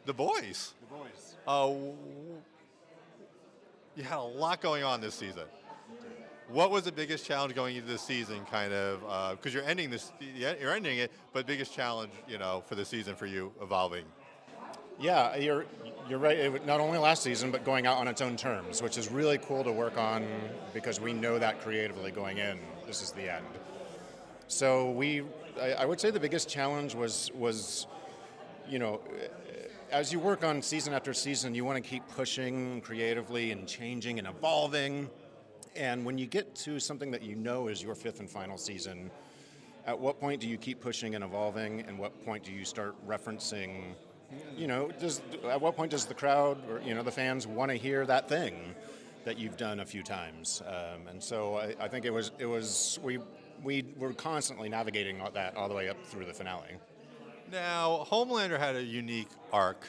The Boys. The Boys. You had a lot going on this season. What was the biggest challenge going into this season, kind of, because you're ending it, but biggest challenge, for the season for you evolving? Yeah, you're right. Not only last season, but going out on its own terms, which is really cool to work on because we know that creatively going in. This is the end. So I would say the biggest challenge was as you work on season after season, you want to keep pushing creatively and changing and evolving. And when you get to something that you know is your fifth and final season, at what point do you keep pushing and evolving, and what point do you start referencing? At what point does the crowd or the fans want to hear that thing that you've done a few times? And so I think we were constantly navigating that all the way up through the finale. Now, Homelander had a unique arc.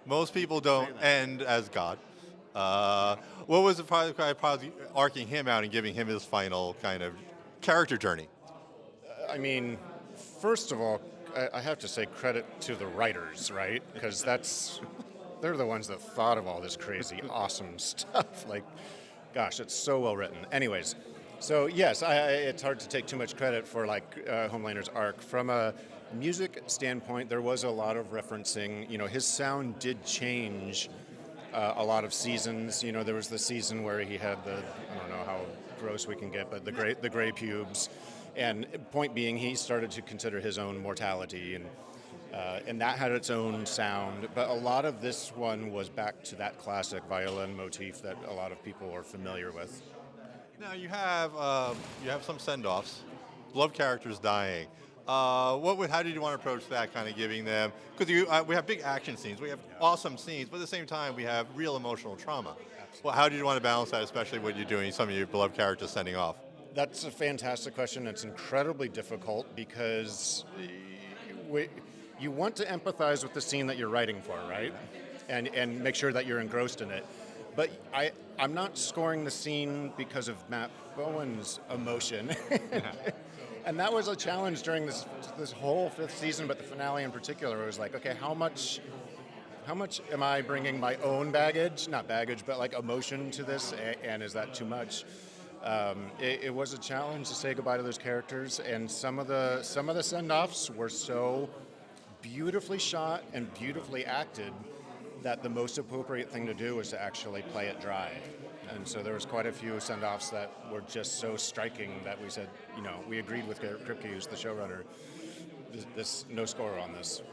Most people don't end as God. What was the probably arcing him out and giving him his final kind of character journey? I mean, first of all, I have to say credit to the writers, right? Because they're the ones that thought of all this crazy, awesome stuff. Like, gosh, it's so well written. Anyways, so yes, it's hard to take too much credit for Homelander's arc. From a music standpoint, there was a lot of referencing. His sound did change a lot of seasons. There was the season where he had I don't know how gross we can get, but the gray pubes. And point being, he started to consider his own mortality, and that had its own sound. But a lot of this one was back to that classic violin motif that a lot of people are familiar with. Now you have some send-offs, beloved characters dying. How did you want to approach that, kind of giving them? Because we have big action scenes, we have awesome scenes, but at the same time we have real emotional trauma. Well, how did you want to balance that, especially when you're doing some of your beloved characters sending off? That's a fantastic question. It's incredibly difficult because you want to empathize with the scene that you're writing for, right? And make sure that you're engrossed in it. But I'm not scoring the scene because of Matt Bowen's emotion. And that was a challenge during this whole fifth season, but the finale in particular. It was like, okay, how much am I bringing my own baggage? Not baggage, but emotion to this, and is that too much? It was a challenge to say goodbye to those characters, and some of the send-offs were so beautifully shot and beautifully acted that the most appropriate thing to do was to actually play it dry. And so there was quite a few send-offs that were just so striking that we said, we agreed with Kripke, who's the showrunner, this no score on this.